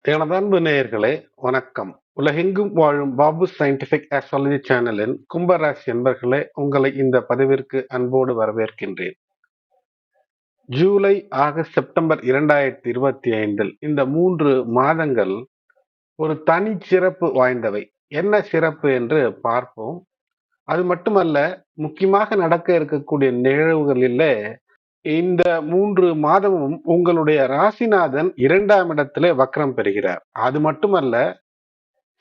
எனது அன்பு நேயர்களே, வணக்கம். உலகெங்கும் வாழும் பாபு சயின்டிபிக் ஆஸ்ட்ராலஜி சேனலின் கும்பராசி என்பர்களே, உங்களை இந்த பதிவிற்கு அன்போடு வரவேற்கின்றேன். ஜூலை, ஆகஸ்ட், செப்டம்பர் 2025 இந்த 3 மாதங்கள் ஒரு தனி சிறப்பு வாய்ந்தவை. என்ன சிறப்பு என்று பார்ப்போம். அது மட்டுமல்ல, முக்கியமாக நடக்க இருக்கக்கூடிய நிகழ்வுகளிலே இந்த 3 மாதமும் உங்களுடைய ராசிநாதன் 2ஆம் இடத்திலே வக்ரம் பெறுகிறார். அது மட்டுமல்ல,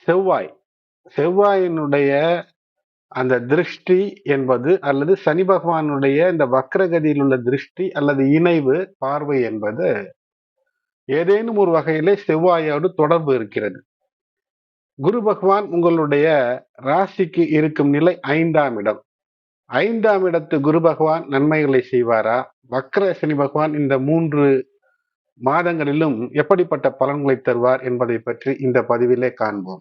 செவ்வாய் செவ்வாயினுடைய அந்த திருஷ்டி என்பது அல்லது சனி பகவானுடைய இந்த வக்ரகதியில் உள்ள திருஷ்டி அல்லது இணைவு பார்வை என்பது ஏதேனும் ஒரு வகையிலே செவ்வாயோடு தொடர்பு இருக்கிறது. குரு பகவான் உங்களுடைய ராசிக்கு இருக்கும் நிலை 5ஆம் இடம். 5ஆம் இடத்து குரு பகவான் நன்மைகளை செய்வாரா? வக்ர சனி பகவான் இந்த 3 மாதங்களிலும் எப்படிப்பட்ட பலன்களை தருவார் என்பதை பற்றி இந்த பதிவிலே காண்போம்.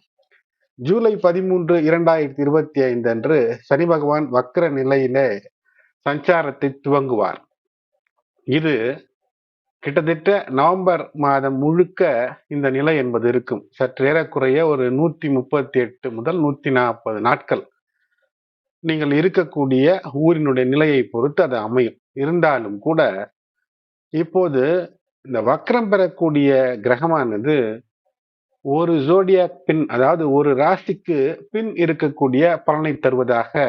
ஜூலை 13, 2025 அன்று சனி பகவான் வக்ர நிலையிலே சஞ்சாரத்தை துவங்குவார். இது கிட்டத்தட்ட நவம்பர் மாதம் முழுக்க இந்த நிலை என்பது இருக்கும். சற்றேறக்குறைய ஒரு 138 முதல் 140 நாட்கள் நீங்கள் இருக்கக்கூடிய ஊரினுடைய நிலையை பொறுத்து அது அமையும். இருந்தாலும் கூட இப்போது இந்த வக்ரம் பெறக்கூடிய கிரகமானது ஒரு ஜோடியாக் பின், அதாவது ஒரு ராசிக்கு பின் இருக்கக்கூடிய பலனை தருவதாக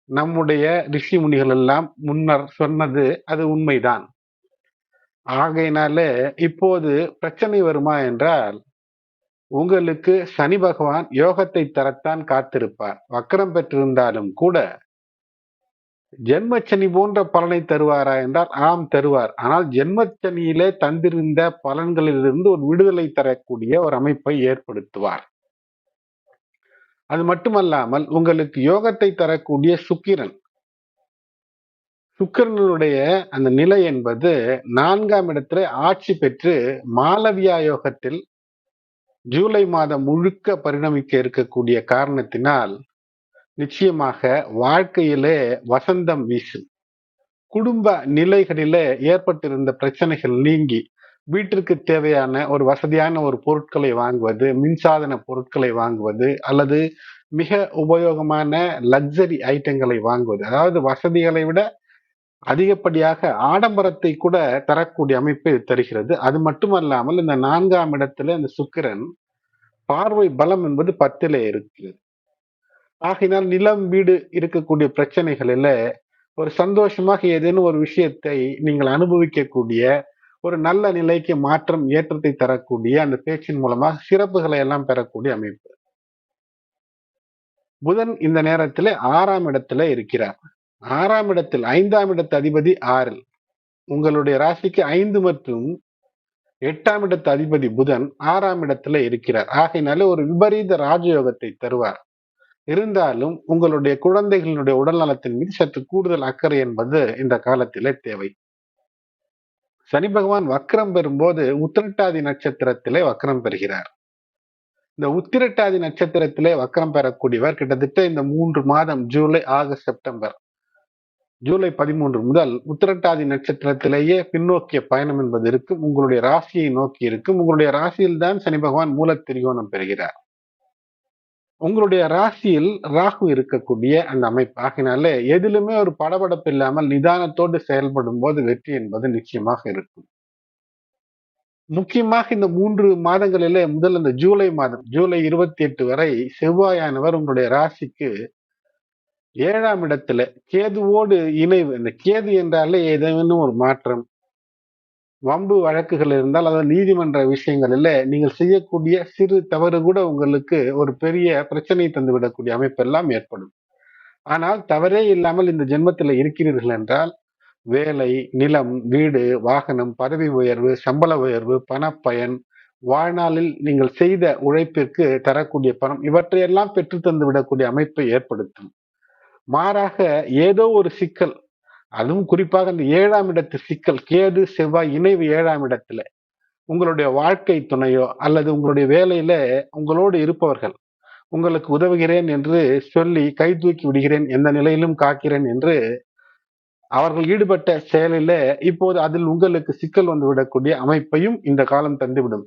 நம்முடைய ரிஷி முனிகள் எல்லாம் முன்னர் சொன்னது அது உண்மைதான். ஆகையினாலே இப்போது பிரச்சனை வருமா என்றால், உங்களுக்கு சனி பகவான் யோகத்தை தரத்தான் காத்திருப்பார். வக்ரம் பெற்றிருந்தாலும் கூட ஜென்மச்சனி போன்ற பலனை தருவாரா என்றால் ஆம், தருவார். ஆனால் ஜென்மச்சனியிலே தந்திருந்த பலன்களிலிருந்து ஒரு விடுதலை தரக்கூடிய ஒரு அமைப்பை ஏற்படுத்துவார். அது மட்டுமல்லாமல் உங்களுக்கு யோகத்தை தரக்கூடிய சுக்கிரனுடைய அந்த நிலை என்பது 4ஆம் இடத்திலே ஆட்சி பெற்று மாளவியா யோகத்தில் ஜூலை மாதம் முழுக்க பரிணமிக்க இருக்கக்கூடிய காரணத்தினால் நிச்சயமாக வாழ்க்கையிலே வசந்தம் வீசும். குடும்ப நிலைகளிலே ஏற்பட்டிருந்த பிரச்சனைகள் நீங்கி வீட்டிற்கு தேவையான ஒரு வசதியான ஒரு பொருட்களை வாங்குவது, மின்சாதன பொருட்களை வாங்குவது அல்லது மிக உபயோகமான லக்ஸரி ஐட்டங்களை வாங்குவது, அதாவது வசதிகளை விட அதிகப்படியாக ஆடம்பரத்தை கூட தரக்கூடிய அமைப்பை தருகிறது. அது மட்டுமல்லாமல் இந்த 4ஆம் இடத்துல இந்த சுக்கிரன் பார்வை பலம் என்பது 10லே இருக்கிறது. ஆகையினால் நிலம் வீடு இருக்கக்கூடிய பிரச்சனைகளில ஒரு சந்தோஷமாக ஏதேனும் ஒரு விஷயத்தை நீங்கள் அனுபவிக்கக்கூடிய ஒரு நல்ல நிலைக்கு மாற்றம் ஏற்றத்தை தரக்கூடிய அந்த பேச்சின் மூலமாக சிறப்புகளை எல்லாம் பெறக்கூடிய அமைப்பு. புதன் இந்த நேரத்திலே 6ஆம் இடத்துல இருக்கிறார். 6ஆம் இடத்தில் 5ஆம் இடத்து அதிபதி 6ல், உங்களுடைய ராசிக்கு 5 மற்றும் 8ஆம் இடத்து அதிபதி புதன் 6ஆம் இடத்துல இருக்கிறார். ஆகையினாலே ஒரு விபரீத ராஜயோகத்தை தருவார். இருந்தாலும் உங்களுடைய குழந்தைகளுடைய உடல் நலத்தின் மீது சற்று கூடுதல் அக்கறை என்பது இந்த காலத்திலே தேவை. சனி பகவான் வக்ரம் பெறும்போது உத்திரட்டாதி நட்சத்திரத்திலே வக்ரம் பெறுகிறார். இந்த உத்திரட்டாதி நட்சத்திரத்திலே வக்ரம் பெறக்கூடியவர் கிட்டத்தட்ட இந்த 3 மாதம் ஜூலை, ஆகஸ்ட், செப்டம்பர், ஜூலை 13 முதல் உத்திரட்டாதி நட்சத்திரத்திலேயே பின்னோக்கிய பயணம் என்பது இருக்கும். உங்களுடைய ராசியை நோக்கி இருக்கும். உங்களுடைய ராசியில் தான் சனி பகவான் மூல திரிகோணம் பெறுகிறார். உங்களுடைய ராசியில் ராகு இருக்கக்கூடிய அந்த அமைப்பு. ஆகினாலே எதிலுமே ஒரு படபடப்பு இல்லாமல் நிதானத்தோடு செயல்படும் போது வெற்றி என்பது நிச்சயமாக இருக்கும். முக்கியமாக இந்த 3 மாதங்களிலே முதல் இந்த ஜூலை மாதம், ஜூலை 28 வரை செவ்வாயானவர் உங்களுடைய ராசிக்கு 7ஆம் இடத்துல கேதுவோடு இணைவு. இந்த கேது என்றாலே ஏதேனும் ஒரு மாற்றம், வம்பு வழக்குகள் இருந்தால், அதாவது நீதிமன்ற விஷயங்களில் நீங்கள் செய்யக்கூடிய சிறு தவறு கூட உங்களுக்கு ஒரு பெரிய பிரச்சனை தந்துவிடக்கூடிய அமைப்பெல்லாம் ஏற்படும். ஆனால் தவறே இல்லாமல் இந்த ஜென்மத்தில் இருக்கிறீர்கள் என்றால் வேலை, நிலம், வீடு, வாகனம், பதவி உயர்வு, சம்பள உயர்வு, பணப்பயன், வாழ்நாளில் நீங்கள் செய்த உழைப்பிற்கு தரக்கூடிய பணம், இவற்றையெல்லாம் பெற்று தந்து விடக்கூடிய அமைப்பை ஏற்படுத்தும். மாறாக ஏதோ ஒரு சிக்கல், அதுவும் குறிப்பாக இந்த 7ஆம் இடத்து சிக்கல், கேது செவ்வாய் இணைவு 7ஆம் இடத்துல உங்களுடைய வாழ்க்கை துணையோ அல்லது உங்களுடைய வேலையில உங்களோடு இருப்பவர்கள் உங்களுக்கு உதவுகிறேன் என்று சொல்லி கை தூக்கி விடுகிறேன், எந்த நிலையிலும் காக்கிறேன் என்று அவர்கள் ஈடுபட்ட செயலில இப்போது அதில் உங்களுக்கு சிக்கல் வந்து விடக்கூடிய அமைப்பையும் இந்த காலம் தந்துவிடும்.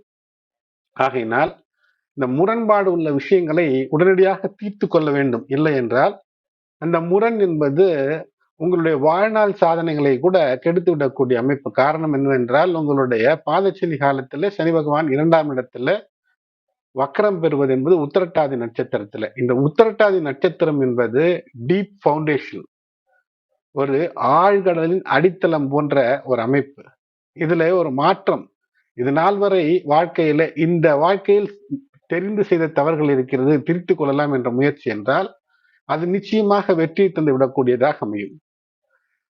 ஆகையினால் இந்த முரண்பாடு உள்ள விஷயங்களை உடனடியாக தீர்த்து கொள்ள வேண்டும். இல்லை என்றால் அந்த முரண் என்பது உங்களுடைய வாழ்நாள் சாதனைகளை கூட கெடுத்து விடக்கூடிய அமைப்பு. காரணம் என்னவென்றால், உங்களுடைய பாதச்சனி காலத்துல சனி பகவான் 2ஆம் இடத்துல வக்ரம் பெறுவது என்பது உத்திரட்டாதி நட்சத்திரத்துல. இந்த உத்திரட்டாதி நட்சத்திரம் என்பது டீப் பவுண்டேஷன், ஒரு ஆழ்கடலின் அடித்தளம் போன்ற ஒரு அமைப்பு. இதுல ஒரு மாற்றம், இது நாள் வரை இந்த வாழ்க்கையில் தெரிந்து செய்த தவறுகள் இருக்கிறது, திருத்திக் கொள்ளலாம் என்ற முயற்சி என்றால் அது நிச்சயமாக வெற்றியை தந்து விடக்கூடியதாக அமையும்.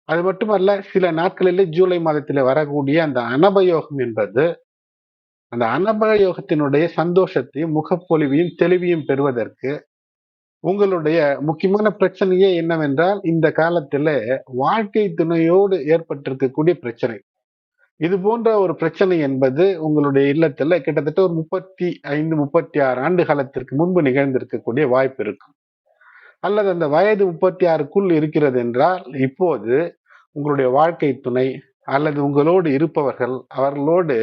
அது மட்டுமல்ல, சில நாட்களிலே ஜூலை மாதத்திலே வரக்கூடிய அந்த அனபயோகம் என்பது, அந்த அனபயோகத்தினுடைய சந்தோஷத்தையும் முகப்பொலிவையும் தெளிவையும் பெறுவதற்கு உங்களுடைய முக்கியமான பிரச்சனையே என்னவென்றால், இந்த காலத்துல வாழ்க்கை துணையோடு ஏற்பட்டிருக்கக்கூடிய பிரச்சனை. இது போன்ற ஒரு பிரச்சனை என்பது உங்களுடைய இல்லத்துல கிட்டத்தட்ட ஒரு 35, 36 ஆண்டு காலத்திற்கு முன்பு நிகழ்ந்திருக்கக்கூடிய வாய்ப்பு இருக்கும். அல்லது அந்த வயது 36க்குள் இருக்கிறது என்றால், இப்போது உங்களுடைய வாழ்க்கை துணை அல்லது உங்களோடு இருப்பவர்கள் அவர்களோடு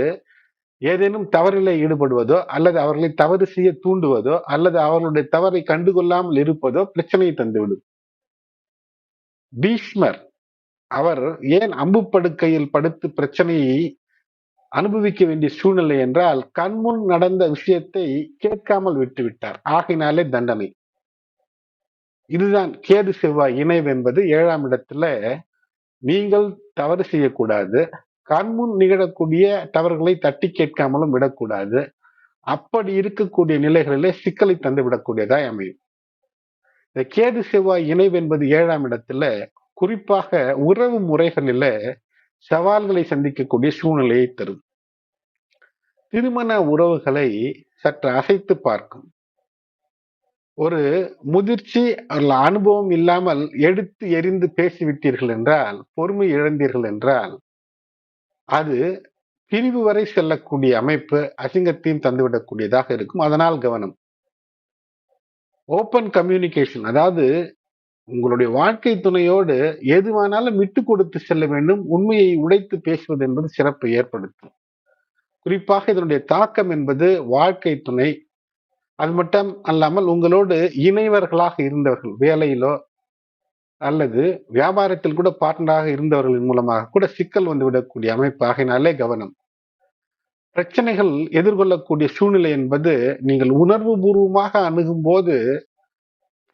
ஏதேனும் தவறிலே ஈடுபடுவதோ அல்லது அவர்களை தவறு செய்ய தூண்டுவதோ அல்லது அவர்களுடைய தவறை கண்டுகொள்ளாமல் இருப்பதோ பிரச்சனையை தந்துவிடும். பீஷ்மர் அவர் ஏன் அம்பு படுக்கையில் படுத்து பிரச்சனையை அனுபவிக்க வேண்டிய சூழ்நிலை என்றால், கண்முன் நடந்த விஷயத்தை கேட்காமல் விட்டுவிட்டார். ஆகையினாலே தண்டனை. இதுதான் கேது செவ்வாய் இணைவு என்பது 7ஆம் இடத்துல நீங்கள் தவறு செய்யக்கூடாது, கண்முன் நிகழக்கூடிய தவறுகளை தட்டி கேட்காமலும் விடக்கூடாது. அப்படி இருக்கக்கூடிய நிலைகளிலே சிக்கலை தந்து விடக்கூடியதாய் அமையும். இந்த கேது செவ்வாய் இணைவு என்பது 7ஆம் இடத்துல குறிப்பாக உறவு முறைகளில சவால்களை சந்திக்கக்கூடிய சூழ்நிலையை தரும். திருமண உறவுகளை சற்று அசைத்து பார்க்கும். ஒரு முதிர்ச்சி அனுபவம் இல்லாமல் எடுத்து எரிந்து பேசிவிட்டீர்கள் என்றால், பொறுமை இழந்தீர்கள் என்றால், அது பிரிவு வரை செல்லக்கூடிய அமைப்பு, அசிங்கத்தையும் தந்துவிடக்கூடியதாக இருக்கும். அதனால் கவனம். ஓப்பன் கம்யூனிகேஷன், அதாவது உங்களுடைய வாழ்க்கை துணையோடு எதுவானாலும் விட்டு கொடுத்து செல்ல வேண்டும். உண்மையை உடைத்து பேசுவது என்பது சிறப்பை ஏற்படுத்தும். குறிப்பாக இதனுடைய தாக்கம் என்பது வாழ்க்கை துணை, அது மட்டும் அல்லாமல் உங்களோடு இணைவர்களாக இருந்தவர்கள், வேலையிலோ அல்லது வியாபாரத்தில் கூட பார்ட்னராக இருந்தவர்களின் மூலமாக கூட சிக்கல் வந்து விடக்கூடிய அமைப்பு. ஆகையினாலே கவனம். பிரச்சனைகள் எதிர்கொள்ளக்கூடிய சூழ்நிலை என்பது நீங்கள் உணர்வு பூர்வமாக அணுகும் போது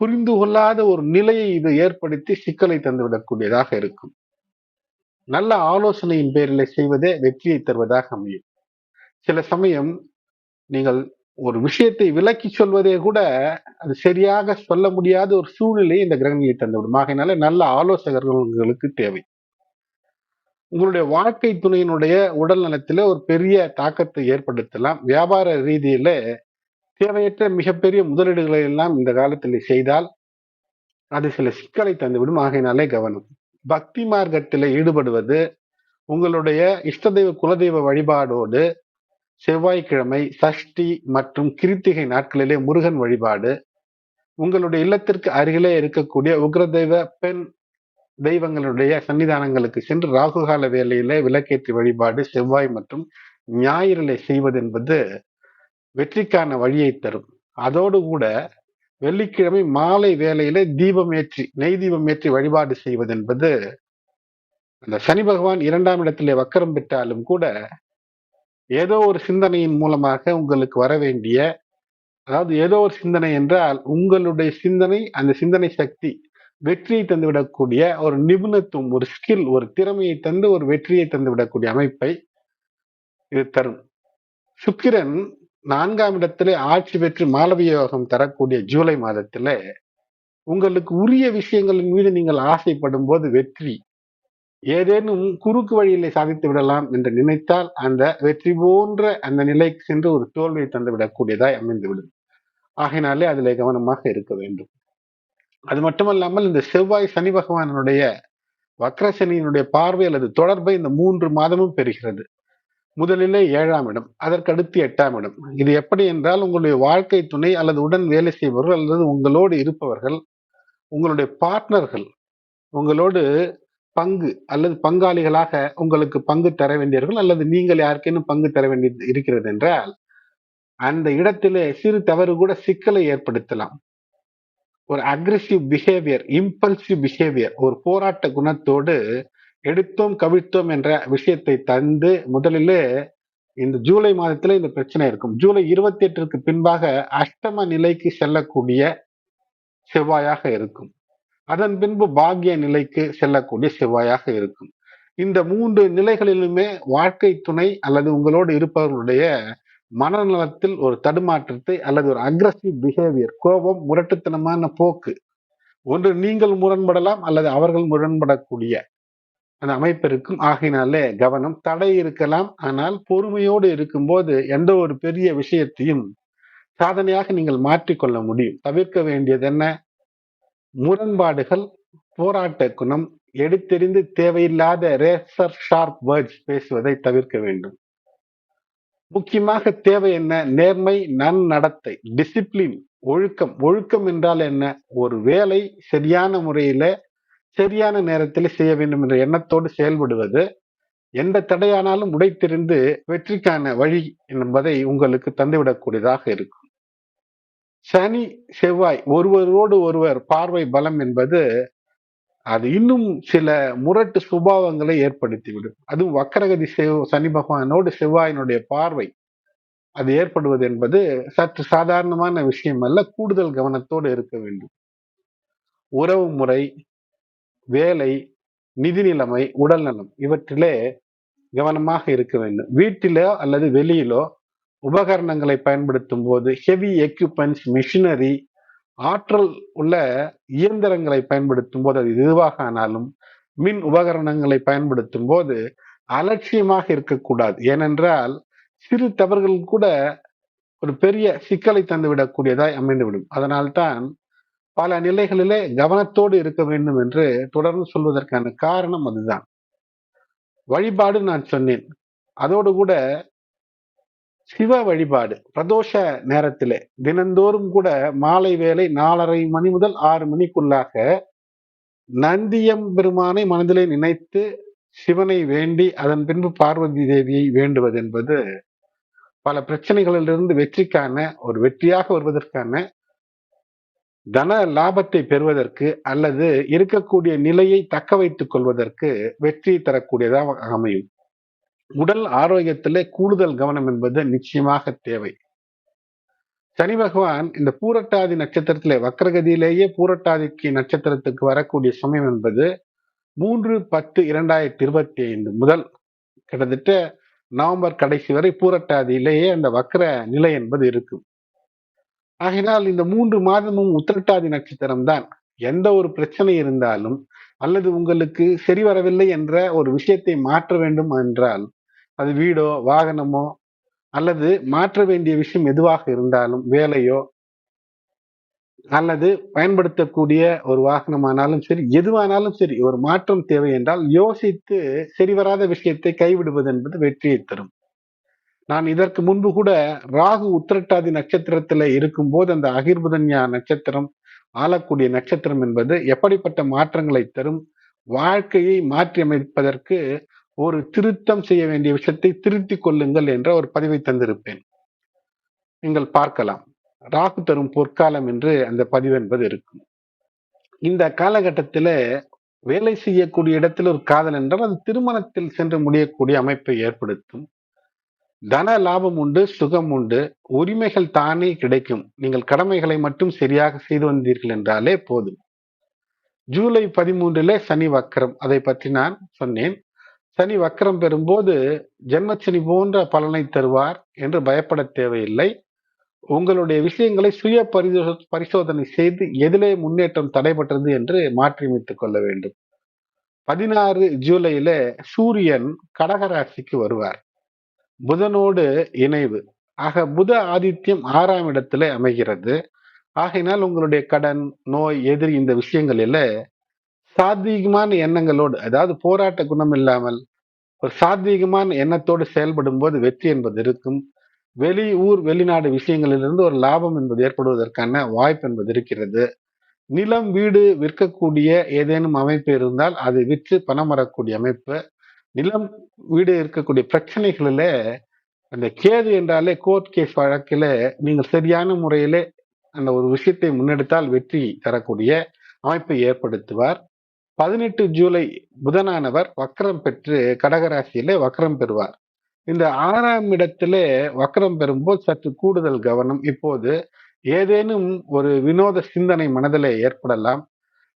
புரிந்து கொள்ளாத ஒரு நிலையை இது ஏற்படுத்தி சிக்கலை தந்துவிடக்கூடியதாக இருக்கும். நல்ல ஆலோசனையின் பேரில் செய்வதே வெற்றியை தருவதாக அமையும். சில சமயம் நீங்கள் ஒரு விஷயத்தை விளக்கி சொல்வதே கூட அது சரியாக சொல்ல முடியாத ஒரு சூழ்நிலையை இந்த கிரகணியை தந்துவிடும். ஆகையினால நல்ல ஆலோசகர்கள் உங்களுக்கு தேவை. உங்களுடைய வாழ்க்கை துணையினுடைய உடல் நலத்தில ஒரு பெரிய தாக்கத்தை ஏற்படுத்தலாம். வியாபார ரீதியில தேவையற்ற மிகப்பெரிய முதலீடுகளை எல்லாம் இந்த காலத்தில் செய்தால் அது சில சிக்கலை தந்துவிடும். ஆகையினாலே கவனம். பக்தி மார்க்கத்தில் ஈடுபடுவது, உங்களுடைய இஷ்ட தெய்வ குலதெய்வ வழிபாடோடு செவ்வாய்க்கிழமை, சஷ்டி மற்றும் கிருத்திகை நாட்களிலே முருகன் வழிபாடு, உங்களுடைய இல்லத்திற்கு அருகிலே இருக்கக்கூடிய உக்ரதெய்வ பெண் தெய்வங்களுடைய சன்னிதானங்களுக்கு சென்று ராகுகால வேளையிலே விளக்கேற்றி வழிபாடு செவ்வாய் மற்றும் ஞாயிறிலே செய்வது என்பது வெற்றிக்கான வழியை தரும். அதோடு கூட வெள்ளிக்கிழமை மாலை வேளையிலே தீபம் ஏற்றி, நெய் தீபம் ஏற்றி வழிபாடு செய்வது என்பது, அந்த சனி பகவான் 2ஆம் இடத்திலே வக்கரம் பெற்றாலும் கூட ஏதோ ஒரு சிந்தனையின் மூலமாக உங்களுக்கு வர வேண்டிய, அதாவது ஏதோ ஒரு சிந்தனை என்றால் உங்களுடைய சிந்தனை, அந்த சிந்தனை சக்தி வெற்றியை தந்துவிடக்கூடிய ஒரு நிபுணத்துவம், ஒரு ஸ்கில், ஒரு திறமையை தந்து ஒரு வெற்றியை தந்துவிடக்கூடிய அமைப்பை இது தரும். சுக்கிரன் 4ஆம் இடத்திலே ஆட்சி பெற்று மாளவிய யோகம் தரக்கூடிய ஜூலை மாதத்திலே உங்களுக்கு உரிய விஷயங்களின் மீது நீங்கள் ஆசைப்படும் போது வெற்றி, ஏதேனும் குறுக்கு வழியிலே சாதித்து விடலாம் என்று நினைத்தால் அந்த வெற்றி போன்ற அந்த நிலைக்கு சென்று ஒரு தோல்வியை தந்து விடக்கூடியதாய் அமைந்துவிடும். ஆகையினாலே அதிலே கவனமாக இருக்க வேண்டும். அது மட்டுமல்லாமல் இந்த செவ்வாய் சனி பகவானுடைய வக்ரசனியினுடைய பார்வை அல்லது தொடர்பை இந்த 3 மாதமும் பெறுகிறது. முதலிலே 7ஆம் இடம், அதற்கடுத்து 8ஆம் இடம். இது எப்படி என்றால், உங்களுடைய வாழ்க்கை துணை அல்லது உடன் வேலை செய்பவர்கள் அல்லது உங்களோடு இருப்பவர்கள், உங்களுடைய பார்ட்னர்கள் உங்களோடு பங்கு அல்லது பங்காளிகளாக உங்களுக்கு பங்கு தர வேண்டியவர்கள் அல்லது நீங்கள் யாருக்கேனும் பங்கு தர வேண்டியது இருக்கிறது என்றால், அந்த இடத்திலே சிறு தவறு கூட சிக்கலை ஏற்படுத்தலாம். ஒரு அக்ரெசிவ் பிஹேவியர், இம்பல்சிவ் பிஹேவியர், ஒரு போராட்ட குணத்தோடு எடுத்தோம் கவிழ்த்தோம் என்ற விஷயத்தை தந்து முதலிலே இந்த ஜூலை மாதத்துல இந்த பிரச்சனை இருக்கும். ஜூலை 28ற்கு பின்பாக அஷ்டம நிலைக்கு செல்லக்கூடிய செவ்வாயாக இருக்கும். அதன் பின்பு பாக்கிய நிலைக்கு செல்லக்கூடிய செவ்வாயாக இருக்கும். இந்த 3 நிலைகளிலுமே வாழ்க்கை துணை அல்லது உங்களோடு இருப்பவர்களுடைய மனநலத்தில் ஒரு தடுமாற்றத்தை அல்லது ஒரு அக்ரஸிவ் பிஹேவியர், கோபம், முரட்டுத்தனமான போக்கு, ஒன்று நீங்கள் முரண்படலாம் அல்லது அவர்கள் முரண்படக்கூடிய அந்த அமைப்பு இருக்கும். ஆகையினாலே கவனம், தடை இருக்கலாம். ஆனால் பொறுமையோடு இருக்கும்போது எந்த ஒரு பெரிய விஷயத்தையும் சாதனையாக நீங்கள் மாற்றிக்கொள்ள முடியும். தவிர்க்க வேண்டியது என்ன? முரண்பாடுகள், போராட்ட குணம், எடுத்தெறிந்து தேவையில்லாத ரேசர் ஷார்ப் வேர்ட்ஸ் பேசுவதை தவிர்க்க வேண்டும். முக்கியமாக தேவை என்ன? நேர்மை, நன்னடத்தை, டிசிப்ளின், ஒழுக்கம். ஒழுக்கம் என்றால் என்ன? ஒரு வேலை சரியான முறையில சரியான நேரத்தில் செய்ய வேண்டும் என்ற எண்ணத்தோடு செயல்படுவது எந்த தடையானாலும் உடைத்தெறிந்து வெற்றிக்கான வழி என்பதை உங்களுக்கு தந்துவிடக்கூடியதாக இருக்கும். சனி செவ்வாய் ஒருவரோடு ஒருவர் பார்வை பலம் என்பது அது இன்னும் சில முரட்டு சுபாவங்களை ஏற்படுத்திவிடும். அதுவும் வக்கரகதி சனி பகவானோடு செவ்வாயினுடைய பார்வை அது ஏற்படுவது என்பது சற்று சாதாரணமான விஷயம் அல்ல. கூடுதல் கவனத்தோடு இருக்க வேண்டும். உறவு முறை, வேலை, நிதி நிலைமை, உடல் நலம் இவற்றிலே கவனமாக இருக்க வேண்டும். வீட்டிலோ அல்லது வெளியிலோ உபகரணங்களை பயன்படுத்தும் போது ஹெவி எக்யூப்மெண்ட்ஸ், மிஷினரி, ஆற்றல் உள்ள இயந்திரங்களை பயன்படுத்தும் போது அது எதுவாக ஆனாலும் மின் உபகரணங்களை பயன்படுத்தும் போது அலட்சியமாக இருக்கக்கூடாது. ஏனென்றால் சிறு தவறுகள் கூட ஒரு பெரிய சிக்கலை தந்துவிடக்கூடியதாய் அமைந்துவிடும். அதனால்தான் பல நிலைகளிலே கவனத்தோடு இருக்க வேண்டும் என்று தொடர்ந்து சொல்வதற்கான காரணம் அதுதான். வழிபாடு நான் சொன்னேன். அதோடு கூட சிவ வழிபாடு பிரதோஷ நேரத்திலே தினந்தோறும் கூட மாலை வேலை 4:30 மணி முதல் 6 மணிக்குள்ளாக நந்தியம் பெருமானை மனதிலே நினைத்து சிவனை வேண்டி அதன் பின்பு பார்வதி தேவியை வேண்டுவது என்பது பல பிரச்சனைகளிலிருந்து வெற்றிக்கான ஒரு வெற்றியாக வருவதற்கான தன லாபத்தை பெறுவதற்கு அல்லது இருக்கக்கூடிய நிலையை தக்க வைத்துக் கொள்வதற்கு வெற்றி தரக்கூடியதாக அமையும். உடல் ஆரோக்கியத்திலே கூடுதல் கவனம் என்பது நிச்சயமாக தேவை. சனி பகவான் இந்த பூரட்டாதி நட்சத்திரத்திலே வக்ரகதியிலேயே பூரட்டாதிக்கு நட்சத்திரத்துக்கு வரக்கூடிய சமயம் என்பது 3/10/2025 முதல் கிட்டத்தட்ட நவம்பர் கடைசி வரை பூரட்டாதியிலேயே அந்த வக்ர நிலை என்பது இருக்கும். ஆகினால் இந்த 3 மாதமும் உத்திரட்டாதி நட்சத்திரம் தான். எந்த ஒரு பிரச்சனை இருந்தாலும் அல்லது உங்களுக்கு சரி வரவில்லை என்ற ஒரு விஷயத்தை மாற்ற வேண்டும் என்றால் அது வீடோ வாகனமோ அல்லது மாற்ற வேண்டிய விஷயம் எதுவாக இருந்தாலும் வேலையோ அல்லது பயன்படுத்தக்கூடிய ஒரு வாகனமானாலும் சரி, எதுவானாலும் சரி, ஒரு மாற்றம் தேவை என்றால் யோசித்து சரிவராத விஷயத்தை கைவிடுவது என்பது வெற்றியை தரும். நான் இதற்கு முன்பு கூட ராகு உத்திரட்டாதி நட்சத்திரத்துல இருக்கும் போது அந்த அகிர்புதன்யா நட்சத்திரம் ஆளக்கூடிய நட்சத்திரம் என்பது எப்படிப்பட்ட மாற்றங்களை தரும், வாழ்க்கையை மாற்றி அமைப்பதற்கு ஒரு திருத்தம் செய்ய வேண்டிய விஷயத்தை திருத்திக் கொள்ளுங்கள் என்ற ஒரு பதிவை தந்திருப்பேன். நீங்கள் பார்க்கலாம். ராகு தரும் பொற்காலம் என்று அந்த பதிவு என்பது இருக்கும். இந்த காலகட்டத்தில வேலை செய்யக்கூடிய இடத்தில் ஒரு காதல் என்றால் அது திருமணத்தில் சென்று முடியக்கூடிய அமைப்பை ஏற்படுத்தும். தன லாபம் உண்டு, சுகம் உண்டு, உரிமைகள் தானே கிடைக்கும். நீங்கள் கடமைகளை மட்டும் சரியாக செய்து வந்தீர்கள் என்றாலே போதும். ஜூலை 13 சனி வக்கரம், அதை பற்றி நான் சொன்னேன். சனி வக்கரம் பெறும்போது ஜென்மச்சனி போன்ற பலனை தருவார் என்று பயப்பட தேவையில்லை. உங்களுடைய விஷயங்களை சுய பரிசோதனை செய்து எதிலே முன்னேற்றம் தடைபட்டது என்று மாற்றியமைத்துக் கொள்ள வேண்டும். 16 ஜூலையில சூரியன் கடகராசிக்கு வருவார். புதனோடு இணைவு. ஆக புத ஆதித்யம் 6ஆம் இடத்திலே அமைகிறது. ஆகையினால் உங்களுடைய கடன், நோய், எதிரி இந்த விஷயங்களில சாத்வீகமான எண்ணங்களோடு, அதாவது போராட்ட குணம் இல்லாமல் ஒரு சாத்வீகமான எண்ணத்தோடு செயல்படும் போது வெற்றி என்பது இருக்கும். வெளி ஊர் வெளிநாடு விஷயங்களிலிருந்து ஒரு லாபம் என்பது ஏற்படுவதற்கான வாய்ப்பு என்பது இருக்கிறது. நிலம் வீடு விற்கக்கூடிய ஏதேனும் அமைப்பு இருந்தால் அதை விற்று பணம் வரக்கூடிய அமைப்பு. நிலம் வீடு இருக்கக்கூடிய பிரச்சனைகளில அந்த கேது என்றாலே கோர்ட் கேஸ் வழக்கில நீங்கள் சரியான முறையிலே அந்த ஒரு விஷயத்தை முன்னெடுத்தால் வெற்றி தரக்கூடிய அமைப்பை ஏற்படுத்துவார். 18 ஜூலை புதனானவர் வக்ரம் பெற்று கடகராசியிலே வக்ரம் பெறுவார். இந்த 6ஆம் இடத்திலே வக்ரம் பெறும்போது சற்று கூடுதல் கவனம். இப்போது ஏதேனும் ஒரு வினோத சிந்தனை மனதிலே ஏற்படலாம்.